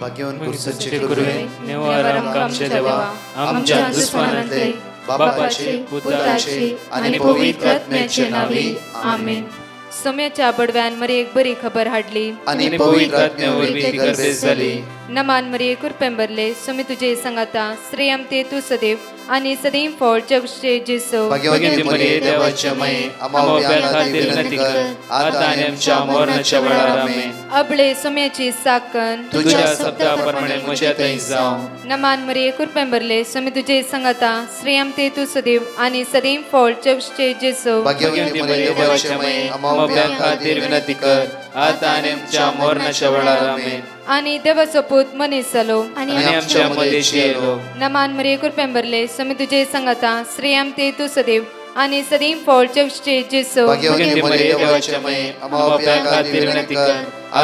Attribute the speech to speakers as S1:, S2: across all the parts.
S1: भाग्यवान पुरुषाचे गुरुवे निवार आमच्या देवा आमच्या दुश्मनांतले बापाचे पुत्राचे आणि पवित्र आत्म्याचे नावे आमेन.
S2: सोम्याच्या बडव्यान मरी एक बरी खबर हाडली
S1: आणि पवित्र आत्म्यावर ती गर्भेस झाली.
S2: नमान मरी कुरपेंबरले सोमी तुझे संगाता श्रेयम ते तू सदैव आणि सदैव फळ जगचे जेसो.
S1: भाग्यवती मरिये देवाच्या माये आम्हा खातीर विनंती कर आता आणि आमच्या मरणाच्या वेळार आमेन.
S2: अबळे सोम्याची साकन
S1: तुझ्या शब्दाप्रमाणे म्हज्या थंय जावं.
S2: नमान मरी कुरपेंबरले सोमी तुझे संगाता श्रेयम ते तू सदैव आणि सदैव फळ जगचे जेसो.
S1: भाग्यवती मरिये देवाच्या माये आम्हा खातीर विनंती कर आता आणि आमच्या मरणाच्या वेळार आमेन.
S2: आणि देवाचो पूत मनीस जालो
S1: आणि आमच्या मदेशी येलो.
S2: नमान मरी कुरपेंबरले सोमी तुझे संगाता श्रेयम ते तू सदैव आणि सदैव फळ जगचे जेसो.
S1: भाग्यवती मरिये देवाच्या माये आम्हा खातीर विनंती कर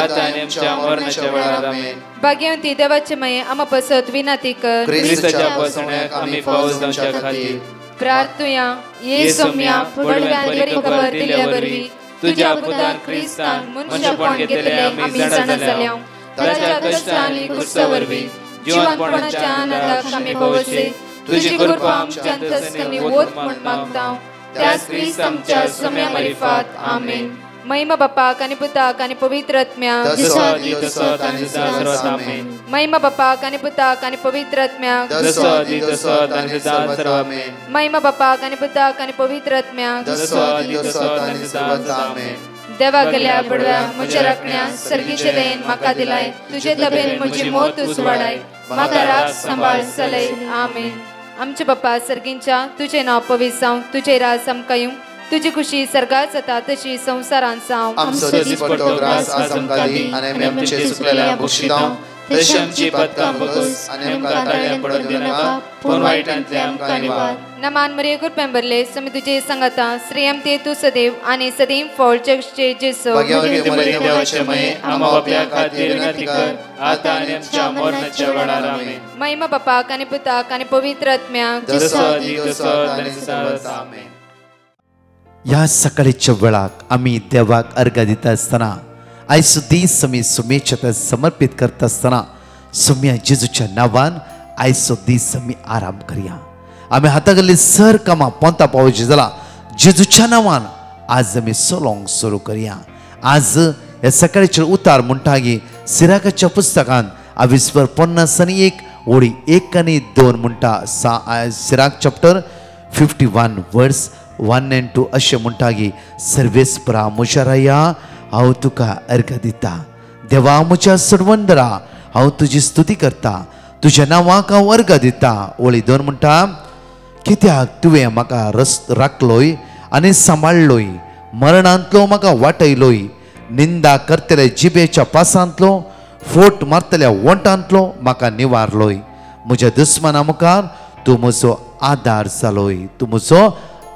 S1: आता आणि आमच्या मरणाच्या वेळार आमेन.
S2: भाग्यवती देवाचे माये आम्हा पसत विनंती कर
S1: ख्रिस्ताच्या पासण्याक आम्ही पावस जावच्या खातीर
S2: प्रार्थुया. ये सोम्या बडव्यान बरी खबर दिल्या वरवी तुझ्या पुतान ख्रिस्तान मनुष्यपण घेतले आम्ही जाणा जाल्या. ताच्या कष्टांनी क्रुसावरवी जीवनपणाच्या आनंदाक आम्ही पावसे. तुझी कृपा आमच्या अंतस्करणी वोत म्हण मागता त्याच ख्रिस्त आमच्या सोम्या मरिफात आमेन. महिमा बापाक आणि पुताक आणि पवित्र आत्म्याक महिमा बापाक आणि पुताक आणि पवित्र आत्म्याक महिमा बापाक आणि पुताक आणि पवित्र आत्म्याक देवा गेल्या बडव्या म्हज्या राखण्या सर्गीचे देन म्हाका दिलाय. तुझे तबेन म्हजी मोत तूं वाडाय म्हाका राख सांबाळ चलय आमेन. आमचे बाप्पा सर्गींच्या तुझे नाव पवित्र जावं तुझे राज आमकां येवं तुझी खुशी सर्गात जाता तशी संसारांत जावं.
S1: आमचो दिसपट्टो ग्रास आज आमकां दी आनी आमी आमचे सुकलेल्या बक्षितांव तशी आमची पातकां बगस आनी आमकां ताळ्यां पडत दिनाका पूण वायटांतले आमकां निवार.
S2: नमान मरिये कुरपेंबरले सोमी तुझे संगाता श्रेयम ते तू सदैव आणि सदैव फळ जगचे जेसो.
S1: भाग्यवती मरिये देवाचे माये आम्हा बापया खातीर विनंती कर आता आनी आमच्या मरणाच्या वेळार आमेन.
S2: महिमा बापाक आणि पुताक आणि पवित्र आत्म्याक
S1: आमेन.
S3: ह्या सकाळीच्या वेळाक आम्ही देवाक अर्घ दिता आसतना आयज दीस आमी सोमेच्या समर्पित करता आसतना सोम्या जेजूच्या नांवान आयचो दीस आमी आराम करया. आमी हातागल्ली सर कामां पोंता पावची जाल्यार जेजूच्या नांवान आज आमी सोलोंक सुरू करया. आज ह्या सकाळीचे उतार म्हणटा सिराकाच्या पुस्तकान 50 ओळी 1 आनी 2 म्हणटा. सिराक चॅप्टर 51 वर्स 1 and 2 अशें म्हणटा सर्वेस्परा म्हज्या राया हांव तुका अर्घ दिता. देवा म्हज्या सडवंदरा हांव तुजी स्तुती करता तुज्या नांवाक हांव अर्घ दिता. ओळी 2 म्हणटा कित्याक तुवें म्हाका राखलोय आनी सांबाळलोय मरणांतलो म्हाका वाटयलोय निंदा करतले जिबेच्या पासांतलो फोट मारतल्या वंटांतलो म्हाका निवारलोय. म्हज्या दुस्मना मुखार तूं म्हजो आदार जालोय तूं म्हजो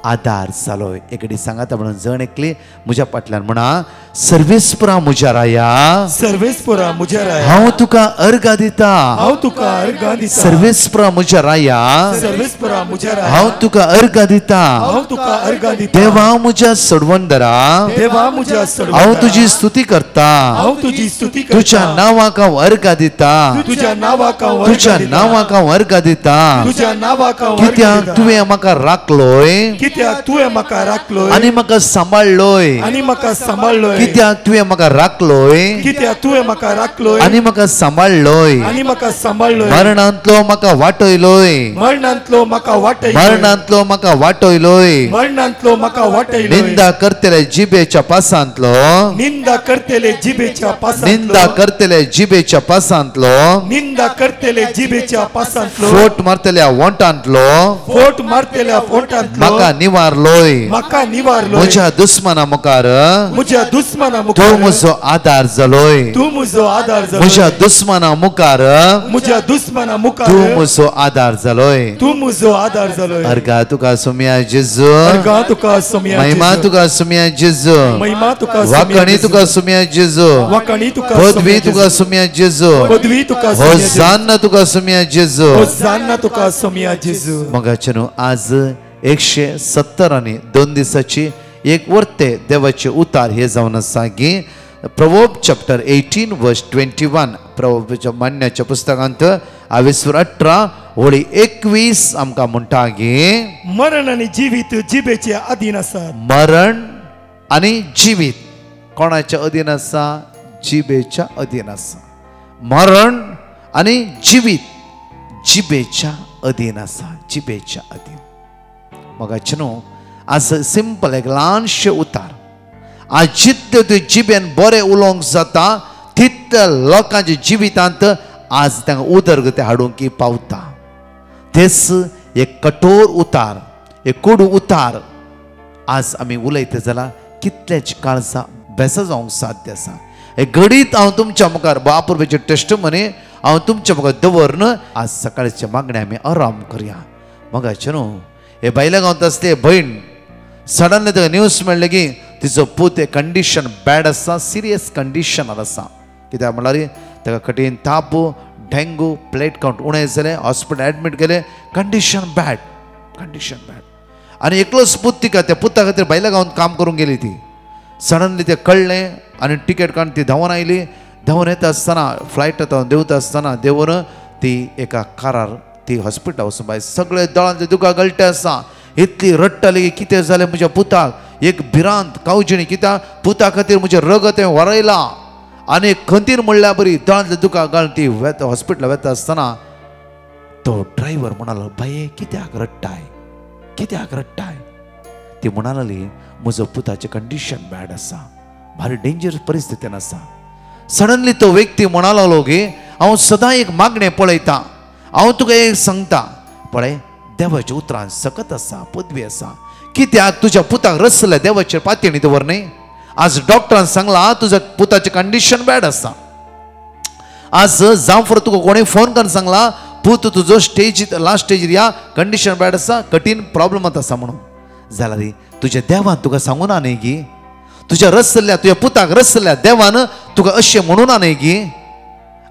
S3: आदार जालोय. एकडे सांगाता म्हणून जण एकली म्हज्या फाटल्यान म्हणा सर्वेस्परा म्हज्या राया
S4: सर्वेस्परा म्हज्या राया
S3: हांव तुका अर्घ दिता
S4: हांव तुका अर्घ दिता.
S3: सर्वेस्परा म्हज्या राया
S4: सर्वेस्परा म्हज्या राया
S3: हांव तुका अर्घ दिता.
S4: हांव तुका अर्घ दिता.
S3: देवा म्हज्या सडवंदरा
S4: देवा म्हज्या सडवंदरा
S3: हांव तुजी स्तुती करता.
S4: हांव तुजी स्तुती करता.
S3: तुज्या नांवाक हांव अर्घ दिता.
S4: तुज्या नांवाक हांव
S3: तुज्या नांवाक हांव अर्घ दिता.
S4: तुज्या नांवाक हांव
S3: कित्याक तुवें म्हाका राखलोय
S4: कित्याक तुवें म्हाका राखलोय
S3: आनी म्हाका सांबाळलोय.
S4: आनी म्हाका सांबाळलोय.
S3: कित्याक तुवें म्हाका राखलोय
S4: कित्याक तुवें म्हाका राखलोय
S3: आनी म्हाका सांबाळलोय.
S4: आनी म्हाका सांबाळलोय.
S3: मरणांतलो म्हाका वाटयलोय
S4: मरणांतलो म्हाका वाटयलोय.
S3: मरणांतलो म्हाका वाटयलोय.
S4: मरणांतलो म्हाका वाटयलोय.
S3: निंदा करतले जिबेच्या पासांतलो
S4: निंदा करतले जिबेच्या पासांतलो
S3: निंदा करतले जिबेच्या पासांतलो
S4: निंदा करतले जिबेच्या पासांतलो
S3: फोट मारतल्या वंटांतलो
S4: फोट मारतल्या फोटांतलो
S3: म्हाका निवारलोय.
S4: म्हाका निवारलोय.
S3: म्हज्या दुस्मना मुखार
S4: म्हज्या दुस्मना
S3: तूं
S4: मुखार
S3: म्हजो आदार जालोय.
S4: तूं म्हजो आदार जालोय.
S3: म्हज्या दुस्मना मुखार
S4: म्हज्या दुस्मना मुखार
S3: तूं म्हजो आदार जालोय.
S4: तूं म्हजो आदार जालोय.
S3: अर्घा तुका सोम्या जेजू
S4: अर्घा तुका सोम्या
S3: महिमा
S4: जेजू.
S3: तुका सोम्या जेजू
S4: महिमा तुका
S3: वाकणी तुका सोम्या जेजू
S4: वाकणी तुका
S3: पदवी तुका सोम्या जेजू
S4: पदवी तुका सोम्या जेजू.
S3: होसाना तुका सोम्या जेजू.
S4: होसाना तुका सोम्या जेजू.
S3: मगाचे न्हू आज 170 आनी 2 दिसाची एक वर्ते देवाचे उतार हे जावन आसा की प्रवर्ब चॅप्टर 18 वर्स 21 प्रभूच्या मान्याच्या पुस्तकांत 22:18 होळी 21 आमकां म्हणटा की
S4: मरण आणि जीवित जिबेच्या अधीन असतात.
S3: मरण आणि जीवित कोणाच्या अधीन आसा? जिबेच्या अधीन आसा. मरण आणि जीवित जिबेच्या अधीन आसा. जिबेच्या अधीन. मगाचे न्हू आज सिंपल एक ल्हानशें उतार. आज जितले तुवें जिबेन बरें उलोवंक जाता तितल्या लोकांच्या जिवितांत आज तांकां उदरगती हाडूंक पावता. तेच एक कठोर उतार, एक कोडू उतार आज आमी उलयता जाल्यार कितलेच काळजा बेसा जावंक साध्य आसा. एक घडीत हांव तुमच्या मुखार बापूरचे टेस्टमनी हांव तुमच्या मुखार दवरन आज सकाळच्या मागणे आमी आराम करया. मगाचे न्हू हे भायल्या गांवांत आसली भयण सडनली ताका न्यूज मेळ्ळें की तिचो पूत कंडिशन बॅड आसा, सिरियस कंडिशनार आसा. कित्याक म्हळ्यार ताका कठीण ताप, डेंगू, प्लेट काउंट उणें जालें, हॉस्पिटल एडमीट केलें, कंडिशन बॅड. आनी एकलोच पूत तिका त्या पुता खातीर भायल्या गांवांत काम करूंक गेली ती. सडनली तें कळ्ळें आनी टिकेट काडून ती धांवन आयली. धांवन येता आसतना फ्लायटांत देंवता आसतना देंवन ती एका कारार ती हॉस्पिटला वचून भायर सगळे दोळांचे दुकां गळटे आसा. इतली रडटाली की कितें जालें म्हज्या पुताक. एक भिरांत कावजिणी कित्याक पुता खातीर म्हजें रगत हांवें वरयलां आनी खंतीर म्हणल्यार बरी दोळांतले दुकां घालून ती हॉस्पिटला वता आसतना तो ड्रायव्हर म्हणालो, बाये कित्याक रडटाय, कित्याक रडटाय. ती म्हणाली म्हजो पुताचें कंडिशन बॅड आसा, भारी डेंजरस परिस्थितीन आसा. सडनली तो व्यक्ती म्हणा लागलो की हांव सदां एक मागणें पळयतां, हांव तुका एक सांगता पळय, देवाच्या उतरांत सकत आसा, पदवी आसा. कित्याक तुज्या पुताक रसल्या देवाचेर पातयणी दवर न्ही. आज डॉक्टरान सांगलां तुज्या पुताचें कंडिशन बॅड आसा. आज जावं फर तुका कोणें फोन करून सांगलां पूत तुजो स्टेजीत लास्ट स्टेजीर या, कंडिशन बॅड आसा, कठीण प्रॉब्लमांत आसा म्हणून. जाल्यार तुज्या देवान तुका सांगूं ना न्ही की तुज्या रसल्या तुज्या पुताक रसल्या देवान तुका अशें म्हणूं ना न्ही की.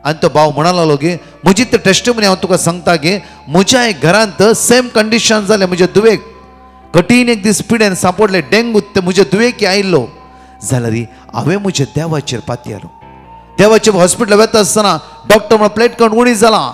S3: आनी तो भाव म्हणा लागलो की म्हजी ते टेस्टमनी हांव तुका सांगता की म्हज्या एक घरांत सेम कंडिशन जालें. म्हजे दुवेक कठीण एक दीस पिडेन सांपडले, डेंगू ते म्हजे दुवेकी आयिल्लो. जाल्यार हांवें म्हज्या देवाचेर पातयलो. देवाचे हॉस्पिटल वता आसतना डॉक्टर म्हणून प्लेट काउंट उणी जालां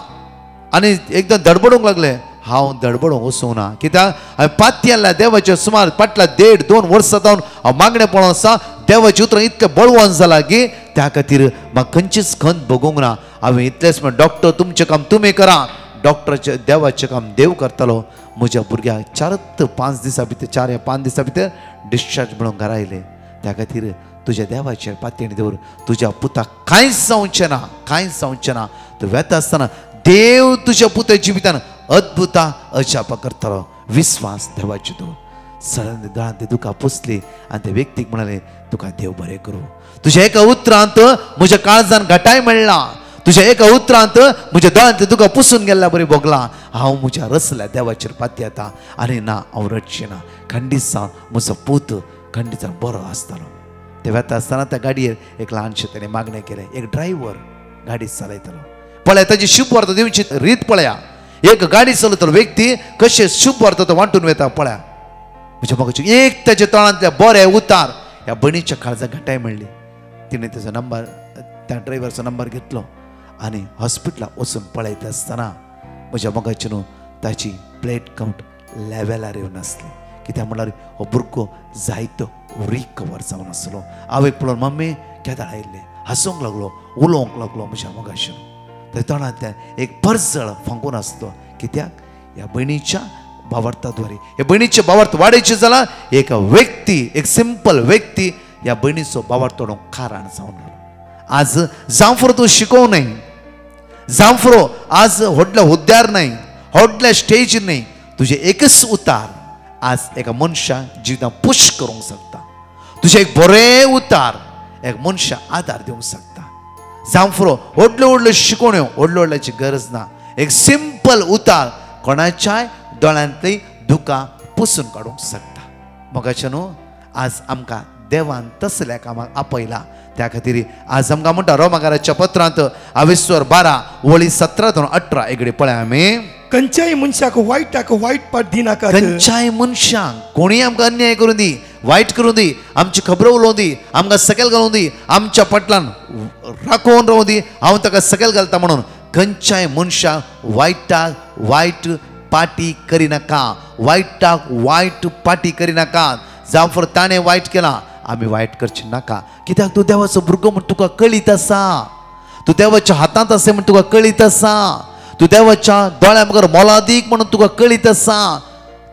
S3: आनी एकदम धडबडूंक लागले. हांव धडबडूंक वचूं ना कित्याक हांवें पातयल्ल्या देवाचे सुमार फाटल्या 1.5-2 वर्सां जावन हांव मागणें पळोवन आसा. देवाची उतरां इतकें बळवंत जालां की त्या खातीर म्हाका खंयचीच खंत भोगूंक ना. हांवें इतलेंच म्हण डॉक्टर तुमचें काम तुमी करा, डॉक्टराचें देवाचें काम देव करतलो. म्हज्या भुरग्याक 4-5 दिसां भितर 4 या 5 दिसां भितर डिस्चार्ज म्हणून घरा आयले. त्या खातीर तुज्या देवाचेर पातयणी दवर. तुज्या पुताक कांयच जावचें ना, कांयच जावचें ना. तूं वेता आसतना देव तुज्या पुताच्या जिवितान अद्भुतां अजापां करतलो. विस्वास देवाचे दवर. सडन दोळांत ते दुकां पुसली आनी त्या व्यक्तीक म्हणाले तुका देव बरें करूं. तुज्या एका उतरांत म्हज्या काळजान घटाय मेळ्ळा. तुज्या एका उतरांत म्हज्या दोळांतलें दुकां पुसून गेल्ल्या बरी भोगलां. हांव म्हज्या रसल्या देवाचेर पातयेता आनी ना हांव रडचें ना. खंडीत जावन म्हजो पूत खंडीत जावन बरो आसतलो. ते वेता आसतना त्या गाडयेर एक ल्हानशें ताणें मागणें केलें. एक ड्रायव्हर गाडी चलयतलो. पळय ताची शुभ वार्ता दिवची रीत पळया. एक गाडी चलयतलो व्यक्ती कशें शुभ वार्ता तो वांटून वेता पळया. म्हज्या मगाची एक ताच्या तळांतल्या बरें उतार ह्या भयणीच्या काळजाक घटाय मेळ्ळी. तिणें तेजो नंबर त्या ड्रायव्हरचो नंबर घेतलो आनी हॉस्पिटलाक वचून पळयता आसतना म्हज्या मोगाची न्हू ताची प्लेट काउंट लेवलार येवन आसली. कित्याक म्हणल्यार हो भुरगो जायतो रिकवर जावन आसलो. आवयक पळोवन मम्मी केदाळ आयिल्ले, हांसूंक लागलो, उलोवंक लागलो म्हज्या मोगाशी. थंय तोंडांतल्यान एक परजळ फांकून आसलो. कित्याक ह्या भयणीच्या भावार्थाद्वारे ह्या भयणीचे भावार्थ वाडयचे जाल्यार एक व्यक्ती, एक सिंपल व्यक्ती ह्या भयणीचो भावार्थ वाडोवंक कारण जावन आलो. आज जावं तूं शिकोव न्हय, जावं आज व्हडल्या हुद्द्यार न्हय, व्हडल्या स्टेजीर न्हय, तुजें एकच उतार आज एका मनशाक जिवितांत पुश करूंक शकता. तुजें एक बरें उतार एक मनशाक आदार दिवंक शकता. जावं व्हडल्यो व्हडल्यो शिकोवण्यो व्हडल्यो व्हडल्याची गरज ना. एक सिंपल उतार कोणाच्याय दोळ्यांतली दुकां पुसून काडूंक शकता. मोगाचे न्हू आज आमकां देवान तसल्या कामाक आपयला. त्या खातीर आज आमकां म्हणटा रोमाकाराच्या पत्रांत 22:12-17-18 एक पळय आमी
S4: खंयच्याय मनशाक वायटाक वायट पाट दिनाका.
S3: खंयच्याय मनशाक कोणी आमकां अन्याय करूं दी, वाईट करून दी, आमची खबरो उलोवं दी, आमकां सकयल घालूं दी, आमच्या पटलान राखोवन रावूं दी, हांव ताका सकयल घालता म्हणून खंयच्याय मनशाक वायट पाटी करिनाका, वायटाक वायट पाटी करिनाका. जावं फॉर ताणें वायट केलां, आमी वायट करची नाका. कित्याक तूं देवाचो भुरगो म्हूण तुका कळीत आसा, तूं देवाच्या हातांत आसा म्हूण तुका कळीत आसा, तूं देवाच्या दोळ्या मुखार मोलादीक म्हणून तुका कळीत आसा.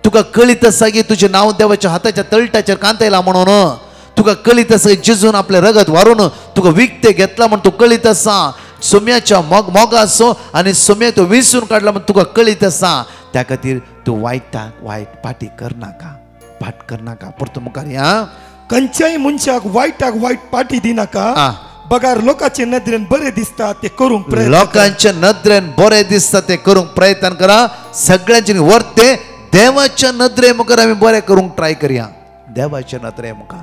S3: तुका कळीत आसा की तुजें नांव देवाच्या हाताच्या तळटाचेर कांतयलां म्हणून. तुका कळीत आसा की जेजून आपलें रगत व्हारून तुका विकतें घेतलां म्हणून तूं कळीत आसा. सोम्याच्या मोगा आसो आनी सोम्या तो विंचून काडला म्हणून तुका कळीत आसा. त्या खातीर तूं वायटाक वायट पाटी करनाका, पाट करनाका. परतून मुखार या
S4: खंयच्याय मनशाक वायटाक वायट पाटी दिनाका. बगार लोकांचे नदरेन बरें दिसता ते करूंक प्रयत्न करा.
S3: लोकांच्या नदरेन बरें दिसता ते करूंक प्रयत्न करा. सगळ्यांचे वर्ते देवाच्या नदरे मुखार आमी बरें करूंक ट्राय करया. देवाच्या नदरे मुखार,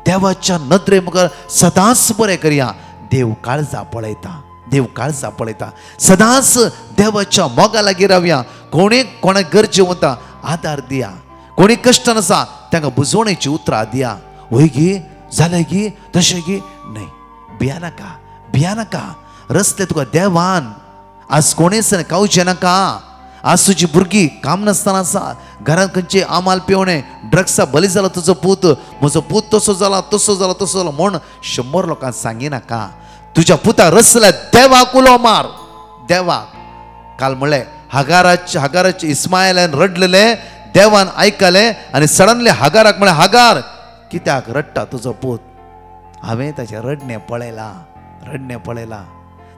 S3: देवाच्या नदरे मुखार सदांच बरें करया. देव काळजा पळयता, देव काळजा पळयता. सदांच देवाच्या मोगा लागीं रावया. कोणाक गरजे वता आदार दिया. कोणी कश्टान आसा तांकां बुजवणेची उतरां दिया. वय गी जालें गी तशें गी न्हय, भिया नाका. रस्ते तुका देवान. आज कोणेच कावचें नाका. आज तुजी भुरगीं काम नासतना आसा, घरांत खंयचे आमाल पेवणे ड्रग्सा बली जाला तुजो पूत, म्हजो पूत तसो जाला म्हूण 100 लोकांक सांगी नाका. तुज्या पुताक रचल्या देवाक उलो मार. देवाक काल म्हणलें हागाराचे इस्मायलान रडलेले, देवान आयकलें आनी सडनली हागाराक म्हळें, हागार कित्याक रडटा तुजो पूत. हांवें ताचें रडणें पळयलां.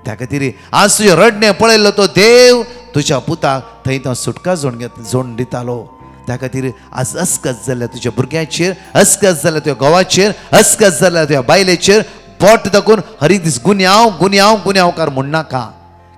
S3: त्या खातीर आज तुजें रडणें पळयल्लो तो देव तुज्या पुताक थंय तो सुटका जोड दितालो. त्या खातीर आज अस्कस जाल्ल्या तुज्या भुरग्याचेर, अस्कस जाल्ल्या तुज्या घोवाचेर, अस्कस जाल्ल्या तुज्या बायलेचेर बोट दाखोवन हरी दीस गुन्यांवकार म्हणनाका.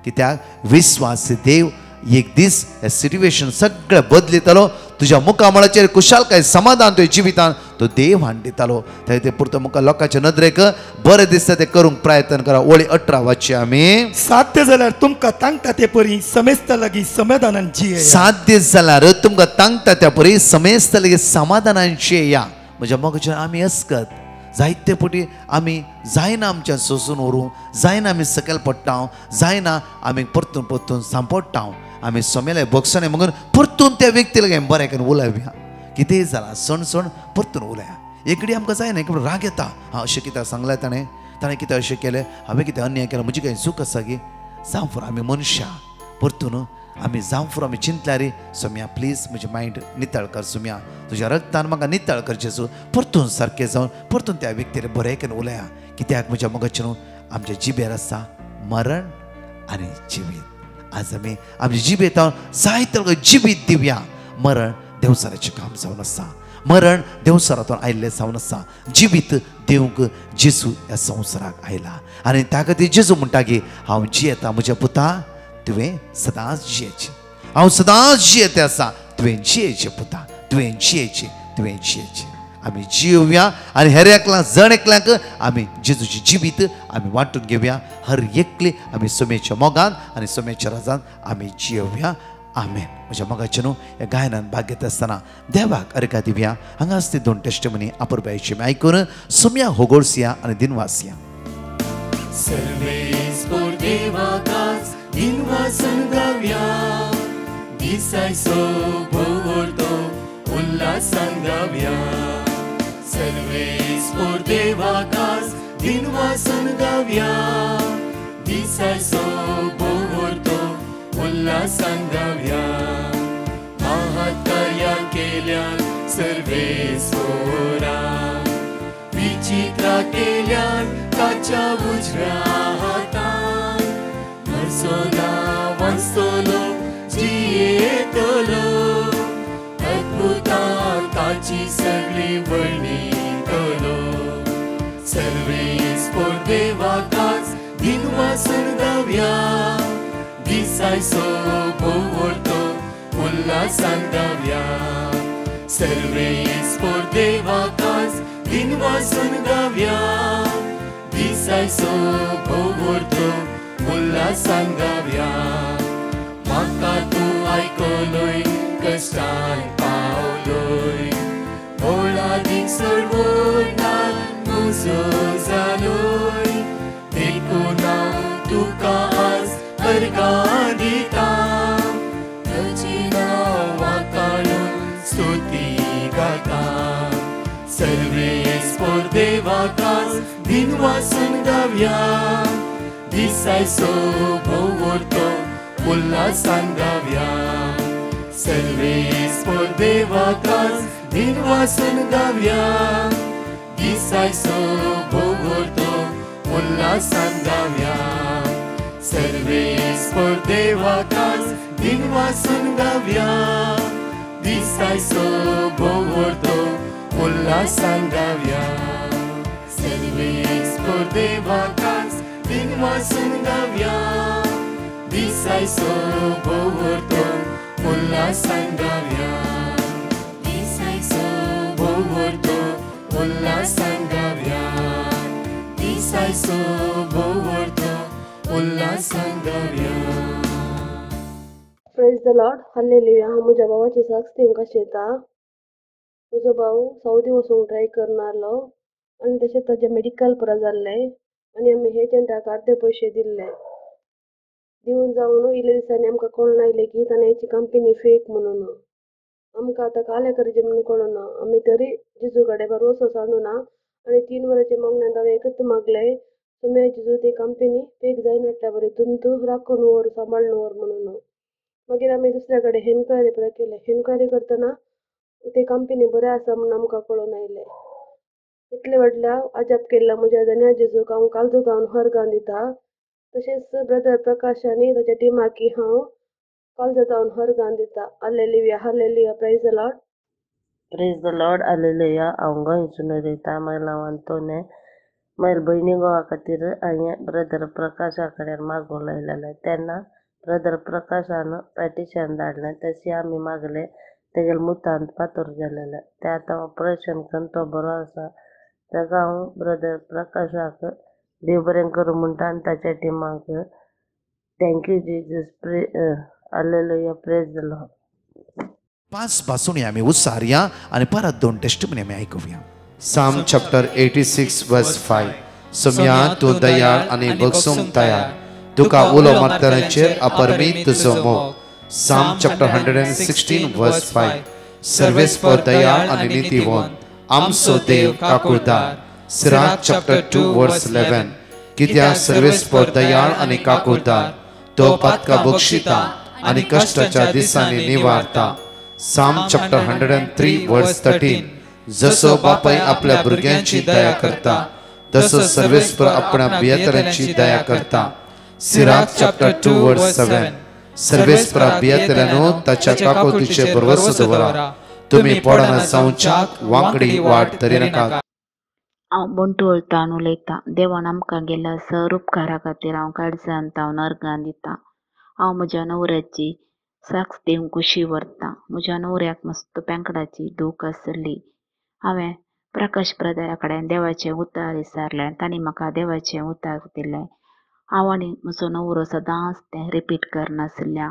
S3: कित्याक विश्वास देव एक दीस हे सिट्युएशन सगळें बदलितालो. तुज्या मुखामळाचेर कुशालकाय समाधान तुज्या जिवितान तो देव हाड दितालो. थंय ते पुरतो मुखार लोकांच्या नदरेक बरें दिसता ते करूंक प्रयत्न करा. ओळी 18 वाचची आमी.
S4: साध्य जाल्यार तुमकां तांगता ते परी समेस्ता लागीं समाधानान जियेया.
S3: साध्य जाल्यार तुमकां तांगता त्या परी समेस्ता लागीं समाधानान जियेया. म्हज्या मोगाचेर आमी अस्कत जायते फावटी आमी जायना आमच्यान सोंसून व्हरूं, जायना आमी सकयल पडटा, जायना आमी परतून सांपडटा. आमी सोमेले बक्षणे म्हणून परतून त्या व्यक्तीला काय बरें करून उलयया. कितेंय जाला सण परतून उलया. एकडी आमकां जायना, एक राग येता. अशें कित्याक सांगलें ताणें कितें अशें केलें, हांवें कितें अन्याय केलो, म्हजी काय चूक आसा गी. जावं फुरो आमी मनशां परतून आमी जावं फुरो आमी चिंतल्यार सोम्या प्लीज म्हजें मायंड नितळ कर. सोम्या तुज्या रक्तान म्हाका नितळ कर जेजू. परतून सारकें जावन परतून त्या व्यक्तीर बरें करून उलया. कित्याक म्हज्या मोगाचेर आमच्या जिबेर आसा मरण आनी जिवीत. आज आमी आमच्या जिबेत जायते लोक जिवीत दिवया. मरण देवसाराचें काम जावन आसा, मरण देवसारांतून आयिल्लें जावन आसा. जिवीत दिवंक जेजू ह्या संवसाराक आयला आनी त्या खातीर जेजू म्हणटा की हांव जियेता म्हज्या पुता, तुवें सदांच जियेचें. हांव सदांच जियेतें आसा, तुवें जियेचें पुता, तुवें जियेचें. आमी जियोवया आनी हेर जण एकल्यांक आमी जेजूची जिवीत आमी वांटून घेवया. हर एकली आमी सोमेच्या मोगान आनी सोमेच्या राजान आमी जियोवया. आमेन. म्हज्या मोगाचे न्हू ह्या गायनान भाग घेता आसतना देवाक अर्घा दिवया. हांगा आसता 2 टेस्टिमनी आपुरबायेची आयकून सोम्या होगोळसिया आनी दिनवासिया.
S1: सर्वेस्पोर देवाकाच दिनवासन गावया, दिसायसो भोवरतो उल्हासान गावया. सर्वेस्पोर देवाकाच दिनवासन गावया, दिसायसो भोवरतो उल्हासान गावया. महात्कार्या केल्यान सर्वेस्पोरा, विचित्रा केल्यान ताच्या उजव्या हातान. मरसोना वाचतलो जियेतलो, अद्भुतां ताची सगळी वर्णितलो. सर्वेस्पोर देवाकाच दिनवासन गावया, दिसायसो भोवरतो उल्हासान गावया. सर्वेस्पोर देवाकाच दिनवासन गावया, दिसायसो भोवरतो उल्हासान गावया. म्हाका तूं आयकलोय कश्टान पावलोय, भोळा आदीक सोडवोनात तुजो जालोय देखून हांव तुका आज अर्गां दिता तुजी नांवां काडून स्तुती गाता सर्वेस्पर देवाकाच दिन वासून गावया दिसायचो भोवतो उल्हासान गावया सर्वेस्पर देवाकाच दिन वासून गावया दिसायचो भोवतो उल्हासान गावया सर्वेस्पर देवाकाच दिन वासून गावया दिसायचो भोवतो उल्हासान गावया सर्वेस्पर देवाकाच दिन वासून गावया दिसायचो भोवतो उल्हासान गावया दिसायचो भोवतो उल्हासान गावया दिसायचो भोवतो उल्हासान गावया.
S5: Praise the Lord. हालेलुया. हांव म्हज्या भावाची साक्ष दिवंक शेता. म्हजो भाव सौदी वचूंक ट्राय करनासलो आनी तशेंच ताचें मेडिकल पुरो जाल्लें आनी आमी एजंटाक अर्दे पयशे दिल्ले दिवन जावन इल्ले दिसांनी आमकां कळून आयलें की ताणें हेची कंपनी फेक म्हणून. आमकां आतां काले करचें म्हणून कळना. आमी तरी जेजू कडेन भरवसो सांडूना आनी 3 वरांचे मोगण्यान हांवें एकच मागलें तुमी जेजू ती कंपनी फेक जायनाटल्या बरी तूं राखून व्हर सांबाळून व्हर म्हणून. मागीर आमी दुसऱ्या कडेन एन्क्वायरी पुरो केलें. एन्क्वायरी करतना ती कंपनी बरें आसा म्हणून आमकां कळून आयलें. इतले व्हडल्या अजाप केल्ल्या म्हज्या धन्या जेजूक हांव काळजो जावन अर्गां दिता. तशेंच ब्रदर प्रकाश आनी ताच्या टिमाकी हांव काळजो जावन अर्गां दिता. Hallelujah hallelujah. Praise the Lord.
S6: Praise the Lord. Hallelujah. हांव गोंयसून उलयतां. म्हजें नांव अंतोने. म्हज्या भयणी घोवा खातीर हांवें ब्रदर प्रकाशा कडेन मागूंक लायलेलें. तेन्ना ब्रदर प्रकाशान पॅटिशन धाडलें. तशें आमी मागलें. तेगेले मुतांत फातर जालेलें. तें आतां ऑपरेशन करून तो बरो आसा. ताका हांव ब्रदर प्रकाशाक देव बरें करूं म्हणटा आनी ताच्या टिमाक thank you Jesus. Hallelujah. Praise the Lord.
S3: 5 भासून आमी उसारया आणि परत 2 टेस्टिमनी आमी आयकुया. साम चॅप्टर 86 वर्स 5. सोम्या तूं दयाळ आणि बगसूंक तयार तुका उलो मारतनाचेर अपरमीत तुजो मोग. साम चॅप्टर 116 वर्स 5. सर्वेस्पर दयाळ आणि नितीवंत आमचो देव काकुळदार. सिराक चॅप्टर 2 वर्स 11. कित्याक सर्वेस्पर दयाळ आणि काकुळदार तो पातका बक्षिता आणि कष्टाच्या दिसांनी निवारता. साम चॅप्टर 103 वर्स 13. जसो बापाय आपल्या भुरग्यांची दया करता तसो सर्वेस्पर आपल्या बियेतल्यांची दया करता. सिराक चॅप्टर 2 वर्स 7. सर्वेस्परा बियेतल्यानो ताच्या काकुळतीचेर भरवसो दवरा. तुम्ही पडना जावच्याक वांकडी वाट धरिनाकात.
S7: हांव बंटू वळतान उलयतां. देवान आमकां गेल्या सर उपकारा खातीर हांव काळजांत हांव अर्गां दितां. हांव म्हज्या न्हवऱ्याची साक्ष दिवंक कुशी व्हरतां. म्हज्या न्हवऱ्याक मस्त पेंकडाची दूख आसली. हांवें प्रकाश ब्रदरा कडेन देवाचें उतार विचारलें. तांणी म्हाका देवाचें उतार दिलें. हांव आनी म्हजो न्हवरो सदांच तें रिपीट करनासल्या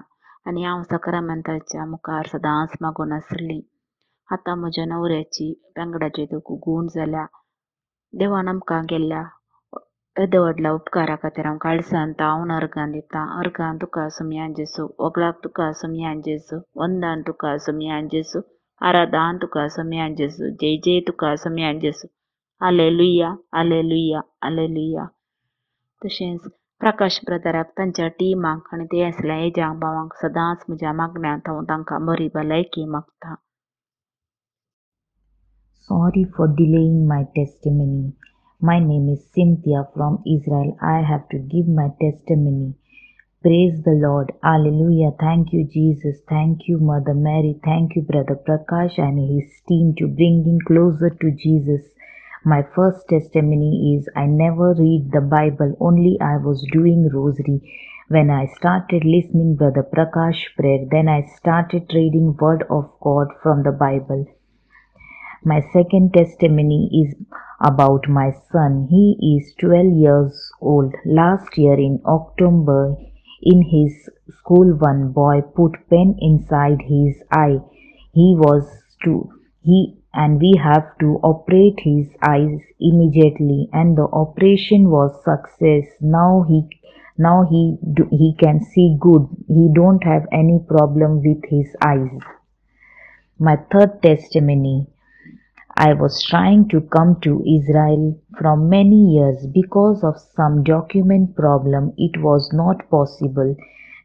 S7: आनी हांव सक्रामेंताच्या मुखार सदांच मागूनासली. आतां म्हज्या न्हवऱ्याची पेंगडाची दूख गूण जाल्या. देवान आमकां गेल्ल्या येदो व्हडल्या उपकारा खातीर हांव काळजांत हांव अर्गां दितां. अर्गां तुका सुमयान जेजू. ओगलाक तुका सुमयान जेजू. वंदन तुका सुमयान जेजू. आराधन तुका सुमयान जेजू. जय जय तुका सुमयान जेजू. Hallelujah hallelujah hallelujah. तशेंच प्रकाश ब्रदराक तांच्या टिमाक आनी ते आसल्या एजांक भावांक सदांच म्हज्या मागण्यांत हांव तांकां बरी भलायकी मागतां.
S8: Sorry for delaying my testimony. My name is Cynthia from Israel. I have to give my testimony. Praise the Lord. Hallelujah. Thank you, Jesus. Thank you, Mother Mary. Thank you, Brother Prakash and his team to bringing closer to Jesus. My first testimony is I never read the Bible. Only I was doing rosary. When I started listening Brother Prakash prayer, then I started reading Word of God from the Bible. My second testimony is about my son. He is 12 years old. Last year in October, in his school, one boy put pen inside his eye. He and we have to operate his eyes immediately, and the operation was success. Now he can see good. He don't have any problem with his eyes. My third testimony: I was trying to come to Israel from many years. Because of some document problem, it was not possible.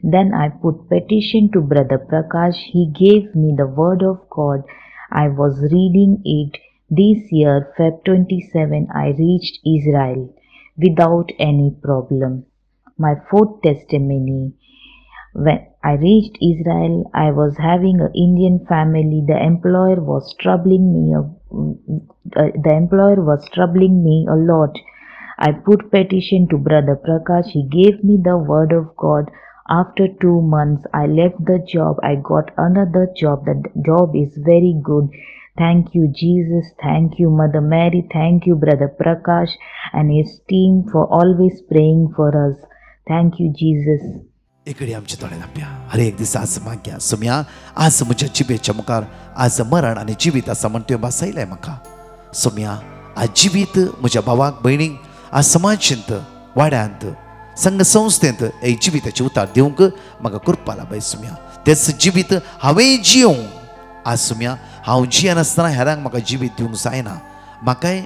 S8: Then I put petition to Brother Prakash. He gave me the word of God. I was reading it. This year, Feb 27, I reached Israel without any problem. My fourth testimony: when I reached Israel, I was having an Indian family. The employer was troubling me a lot. I put petition to Brother Prakash. He gave me the word of God. After 2 months, I left the job. I got another job. The job is very good. Thank you, Jesus. Thank you, Mother Mary. Thank you, Brother Prakash and his team for always praying for us. Thank you, Jesus.
S3: इकडे आमचे दोळे दापया. हर एक दिसा आज माग्या सुम्या आज म्हज्या जिबेच्या मुखार आज मरण आनी जिवीत आसा म्हण तुवें बसयलें म्हाका. सुम्या आज जिवीत म्हज्या भावाक भयणीक आज समाजींत वाड्यांत संघ संस्थेंत एक जिविताचे उतार दिवंक म्हाका करपा लाय सुम्या. तेच जिवीत हांवें जियोंक आज सुम्या हांव जियेनासतना हेरांक म्हाका जिवीत दिवंक जायना. म्हाकाय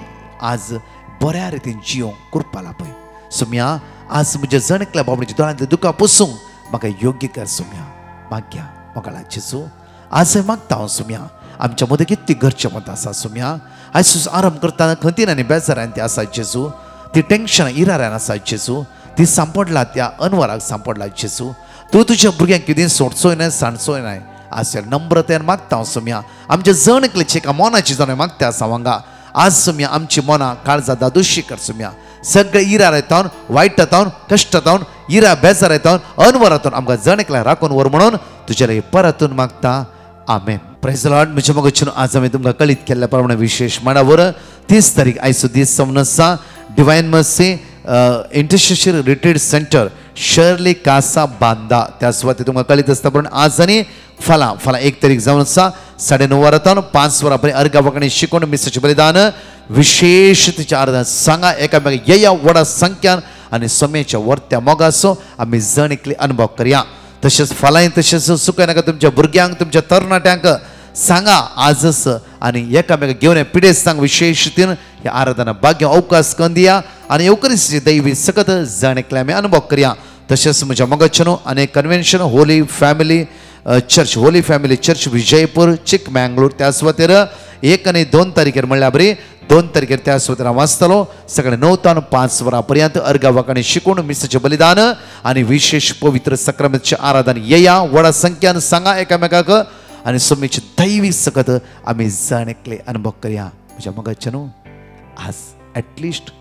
S3: आज बऱ्या रितीन जियोंक करपा लाय सुम्या. आज म्हज्या जणकल्या बाबडीच्या दोळ्यांतले दुकां पुसूंक म्हाका योग्य कर सुम्या. माग्या मोगाळा जेजू आज मागता हांव सुम्या. आमच्या मदें कितली घरचें मत आसा सुम्या. आयज आराम करतना खंतीन आनी बेजारान ती आसा जेजू. ती टेन्शनां इराऱ्यान आसा जेजू. ती सांपडला त्या अनवराक सांपडला जेजू. तूं तुज्या भुरग्यांक कितें सोडचोय ना सांडचोय ना. आज नम्रतेन मागता हांव सुम्या. आमच्या जणकलेची एका मोनाची जण मागता आसा वांगा आज सुम्या आमची मोना काळजा दादोशी कर सुम्या. सगळे इरार येतावन वायटातावन कश्टातावन इरा बेजार येतावन अनवरातून आमकां जणकल्या राखून व्हर म्हणून तुज्या परतून मागता. आमेन. Praise the Lord. म्हज्या मोगाच्यान आज हांवें तुमकां कळीत केल्ल्या प्रमाणे विशेष मांडावर 30 तारीख आयचो दीस सावन आसा. Divine mercy intercession retreat centre शर्ली कासा बांदा त्या सुवातेर तुमकां कळीत आसता. पण आज आनी फाल्यां 1 तारीख जावन आसा 9:30 वरांतावन 5 वरां पर्यंत अर्घा वांकडी शिकोवन मिसाचें बलिदान विशेष तिच्या आराधना सांगा एकामेका येया व्हडा संख्यान आनी सोम्याच्या वर्त्या मोगाचो आमी जणिकली अनुभव करया. तशेंच फाल्यां तशेंच सुखय नाका तुमच्या भुरग्यांक तुमच्या तरणाट्यांक सांगा आजच आनी एकामेका घेवन पिडेस्तांक विशेष रितीन हे आराधना भाग्य अवकाश करून दिया आनी येवकरीची दैवी सकत जणिकले आमी अनुभव करया. तशेंच म्हज्या मोगाच्यान आनी convention holy family church Vijaypur Chikmagalur त्या सुवातेर 1 आनी 2 तारखेर म्हणल्यार बरी 2 तारखेर त्या सुवातेर हांव आसतलो. सकाळीं 9 ते 5 वरां पर्यंत अर्घा वांकडी शिकोवन मिसाचें बलिदान आनी विशेष पवित्र सक्रामेंतचें आराधन येया व्हडा संख्यान सांगा एकामेकाक आनी सोम्याची दैवी सकत आमी जणकले अनुभव करया. म्हज्या मोगाच्यान आज एटलिस्ट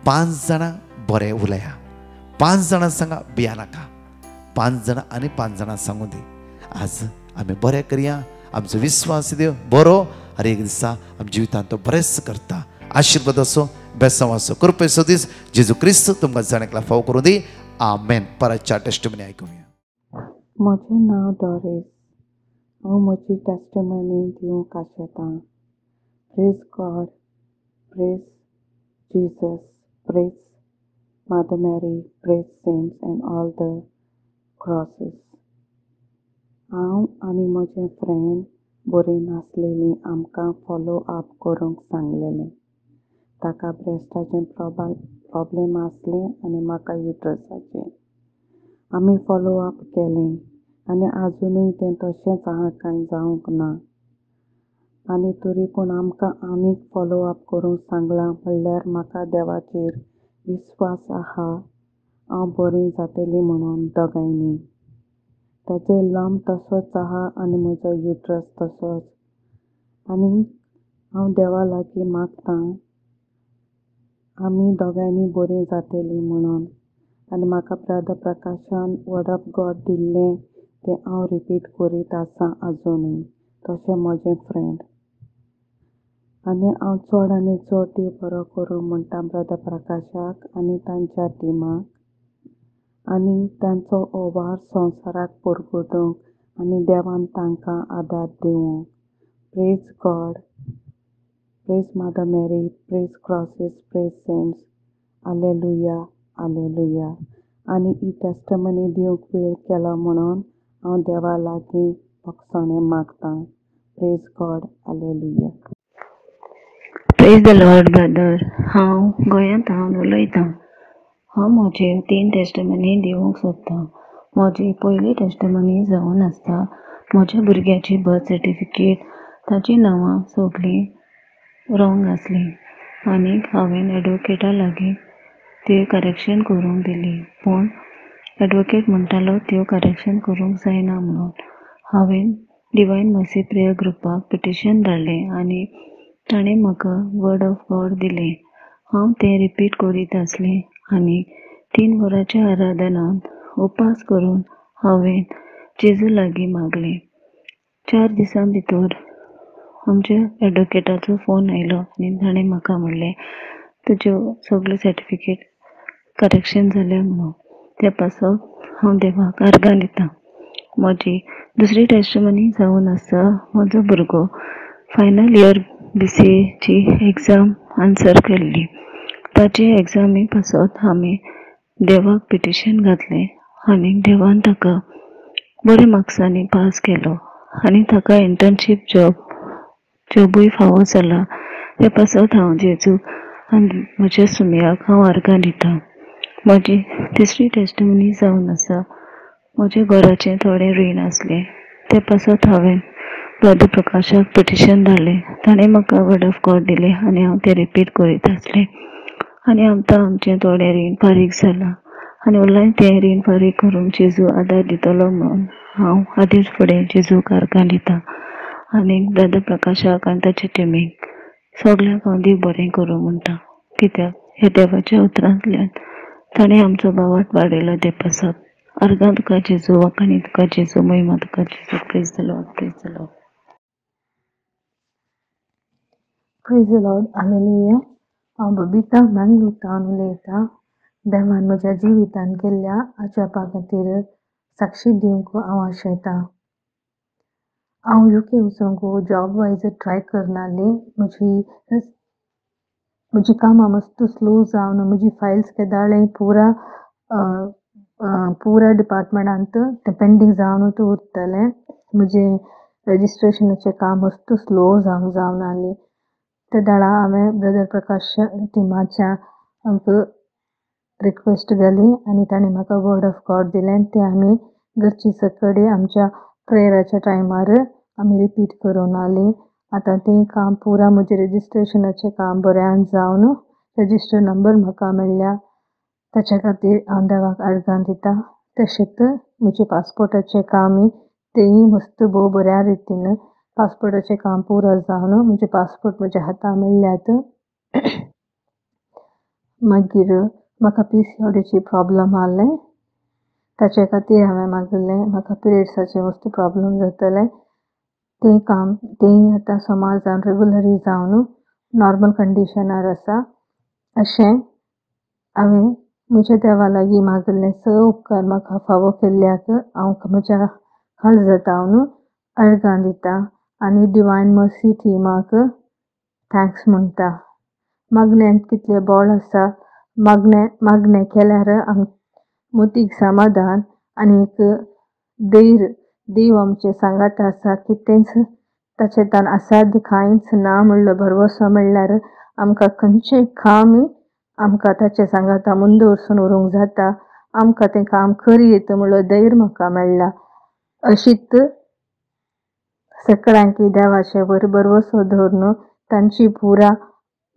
S3: 5 जाणां बरें उलया. 5 जाणां सांगा भिया नाका. 5 जाणां आनी 5 जाणां सांगूं दी. आज आमी बरें करया. आमचो विश्वास देव बरो हर एक दिसा आमच्या जिवितांत तो बरेंच करता. आशिर्वाद असो बेसांव असो कृपेचो दीस जेजू क्रिस्त तुमकां जणकला फाव करूं दी. आमेन. परतच्या टेस्टिमनी आयकुया.
S9: म्हजें नांव डॉरेस. हांव म्हजी टेस्टिमनी दिवंक आशेतां. Praise God, praise Jesus, praise Mother Mary, praise saints and all the crosses. हांव आनी म्हजें फ्रेंड बरीं नासलेलीं आमकां फॉलो अप करूंक सांगलेलें. ताका ब्रेस्टाचें प्रॉब्लेम आसलें आनी म्हाका युट्रसाचें. आमी फॉलो अप केलें आनी आजुनूय तें तशेंच आहा कांय जावंक ना. आनी तरी पूण आमकां आनीक फॉलो अप करूंक सांगलां म्हणल्यार म्हाका देवाचेर विस्वास आहा हांव बरीं जातलीं म्हणून दोगांयनी. ताचो लंब तसोच आहा आनी म्हजो युट्रस तसोच. आनी हांव देवा लागीं मागतां आमी दोगांयनी बरीं जातलीं म्हणून. आनी म्हाका ब्रदर प्रकाशान वर्ड ऑफ गॉड दिल्लें तें हांव रिपीट करीत आसां आजुनूय. तशें म्हजें फ्रेंड. आनी हांव चड आनी चड देव बरो करूं म्हणटा ब्रदर प्रकाशाक आनी तांच्या टिमाक आनी तांचो हो वार संवसाराक परगटूंक आनी देवान तांकां आदार दिवंक. Praise God. Praise Mother Mary, praise crosses, praise saints. Alleluia, alleluia. आणि ही टेस्टमनी दिवंक वेळ केला म्हणून हांव देवा लागीं भोगसोणें मागतां. Praise God, alleluia.
S7: Praise the Lord brother. हांव गोंयांत उलयतां. हांव म्हजे 3 टेस्टमनी दिवंक सोदतां. म्हजी पयली टेस्टमनी जावन आसता म्हज्या भुरग्याची बर्थ सर्टिफिकेट. ताची नांवां सगळीं रॉंग आसलीं आनी हांवें एडवोकेटा लागीं ती करेक्शन करूंक दिली, पूण एडवोकेट म्हणटालो त्यो करेक्शन करूंक जायना म्हणून. हांवें डिवायन मर्सी प्रेयर ग्रुपाक पिटिशन धाडलें आनी ताणें म्हाका वर्ड ऑफ गॉड दिलें. हांव तें रिपीट करीत आसलें आनी 3 वरांच्या आराधनांत उपास करून हांवें जेजू लागीं मागलें. 4 दिसां भितर आमच्या एडवोकेटाचो फोन आयलो आनी ताणें म्हाका म्हणलें तुज्यो सगळ्यो सर्टिफिकेट करेक्शन जाल्या म्हणून. त्या पासत हांव देवाक आर्गां दितां. म्हजी दुसरी टेस्टमनी जावन आसा म्हजो भुरगो फायनल इयर BCAची एग्जाम आन्सर केल्ली. ताचे एग्जामी पासत हांवें देवाक पिटिशन घातलें आनी देवान ताका बऱ्या मार्क्सांनी पास केलो आनी ताका इंटर्नशीप जॉबूय फावो जाला. त्या पासत हांव जेजूक आनी म्हज्या सुमयाक हांव आर्गां दितां. म्हजी तिसरी टेस्टमनी जावन आसा म्हज्या घराचें थोडें रीण आसलें. त्या पासत हांवें ब्रदर प्रकाशाक पिटिशन धाडलें. ताणें म्हाका वर्ड ऑफ गॉड दिलें आनी हांव तें रिपीट करीत आसलें आनी आमकां आमचें थोडें रीण फारीक जालां आनी उरलां तें रीण फारीक करूंक जेजू आदार दितलो म्हणून हांव आदींच फुडें जेजूक आर्गां दितां. आनी ब्रदर प्रकाशाक आनी ताचे टिमीक सगळ्यांक हांव देव बरें करूं म्हणटा, कित्याक ह्या देवाच्या उतरांतल्यान ताणें आमचो बावाट वाडयलो. ते पासत आर्गां तुका जेजू, वखाणी तुका जेजू, महिमा तुका जेजू. Praise the Lord, praise the Lord.
S2: Praise the Lord, hallelujah. हांव बबिता मंगळूरतान उलयतां. देवान म्हज्या जिवितान केल्ल्या अजापा खातीर साक्षी दिवंक हांव आशयतां. हांव UK वचूंक जॉब वायज ट्राय करनासली. म्हजी कामां मस्त स्लो जावन म्हजी फायल्स केदाळे पुरा डिपार्टमेंटांत ते पेंडींग जावनूच उरतलें. म्हजें रजिस्ट्रेशनाचें काम मस्त स्लो जावन आसलें. त्या दाळा हांवें ब्रदर प्रकाश टिमाच्या रिक्वेस्ट घाली आनी ताणें म्हाका वर्ड ऑफ गॉड दिलें. तें आमी घरची सकडी आमच्या प्रेयराच्या टायमार आमी रिपीट करून आली. आतां तें काम पुरा म्हजें रजिस्ट्रेशनाचें काम बऱ्यान जावन रजिस्टर नंबर म्हाका मेळ्ळ्या. ताच्या खातीर हांव देवाक आर्गां दितां. तशेंच म्हजें पासपोर्टाचें कामूय तेंय मस्त बऱ्या रितीन पासपोर्टाचें काम पुरो जावन म्हजें पासपोर्ट म्हज्या हातां मेळ्ळ्यात. मागीर म्हाका PCODची प्रॉब्लम आसलें. ताचे खातीर हांवें मागलें. म्हाका पिरियड्साचें मस्त प्रॉब्लम जातालें. तें काम तेंय आतां सोमार जावन रेगुलरी जावन नॉर्मल कंडिशनार आसा. अशें हांवें म्हज्या देवा लागीं मागलें. उपकार म्हाका फावो केल्ल्याक हांव म्हज्या काळजांतल्यान आर्गां दितां आनी डिवायन मर्सी टिमाक थँक्स म्हणटा. मागण्यांत कितलें बळ आसा. मागणें केल्यार मोतीक समाधान आनी धैर्य देव आमचे सांगात आसा. कितेंच ताचेतान असाध्य कांयच ना म्हणलो भरवसो मेळ्ळ्यार आमकां खंयचें काम आमकां ताचे सांगाता मुंद वरसून व्हरूंक जाता. आमकां तें काम करीत म्हणलो धैर्य म्हाका मेळ्ळा. अशीच सगळ्यांक देवाचे भरवसो दवरून तांची पुरा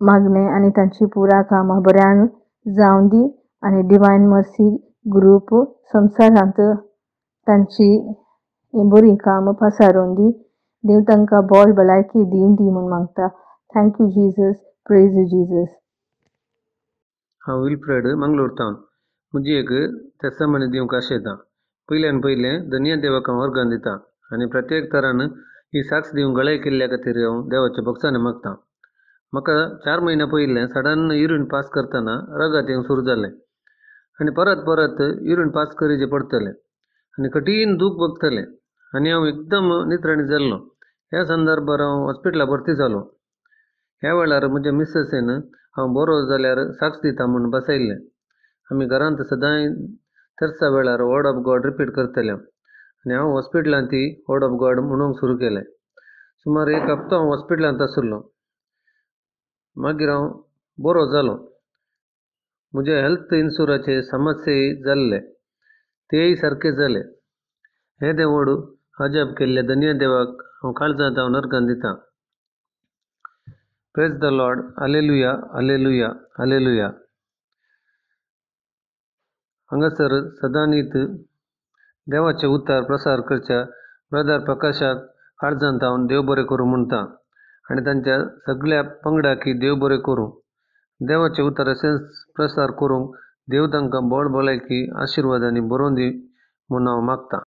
S2: मागणें आनी तांची पुरा कामां बऱ्यान जावं दी आनी डिवायन मर्सी ग्रूप संवसारांत तांची बरी काम पसारून दी. देव तांकां बळ भलायकी दिवन दी म्हूण मागता. Thank you Jesus, praise Jesus.
S10: हांव विल्फ्रेड मंगळूरतावन म्हजी एक टेस्टमनी दिवंक आशयतां. पयल्यान पयलें धन्य देवाक हांव आर्गां दितां आनी प्रत्येक तरान ही साक्ष दिवंक गळाय केल्ल्या खातीर हांव देवाच्या भक्तांनी मागतां. म्हाका 4 म्हयन्या पयलें सडन युरीन पास करतना रगत येवंक सुरू जालें आनी परत युरीन पास करचें पडटलें आनी कठीण दूख भोगतलें आनी हांव एकदम नित्राणी जाल्लो. ह्या संदर्भार हांव हॉस्पिटलांत भरती जालो. ह्या वेळार म्हज्या मिसेसीन हांव बरो जाल्यार साक्ष दिता म्हूण बसयल्लें. आमी घरांत सदांय तेरसा वेळार वर्ड ऑफ गॉड रिपीट करतले आनी हांव हॉस्पिटलांत ती वर्ड ऑफ गॉड म्हणूंक सुरू केलें. सुमार 1 हप्तो हांव हॉस्पिटलांत आशिल्लो. मागीर हांव बरो जालो. म्हज्या हेल्थ इन्शुरन्साचे समस्याय जाल्ले तेय सारके जाले. हे देवूळ अजाप केल्ल्या धन्य देवाक हांव काळजांत हांव नर्गान दितां. Praise the Lord. Hallelujah, hallelujah, hallelujah. हांगासर सदांनीत देवाचे उतार प्रसार करच्या ब्रदर प्रकाशाक काळजांत हांव देव बरें करूं म्हणटा आनी तांच्या सगळ्या पंगडाकी देव बरें करूं. देवाचे उतार अशेंच प्रसार करूंक देव तांकां बळ भलायकी आशिर्वादांनी बरोवन दी म्हूण हांव मागतां.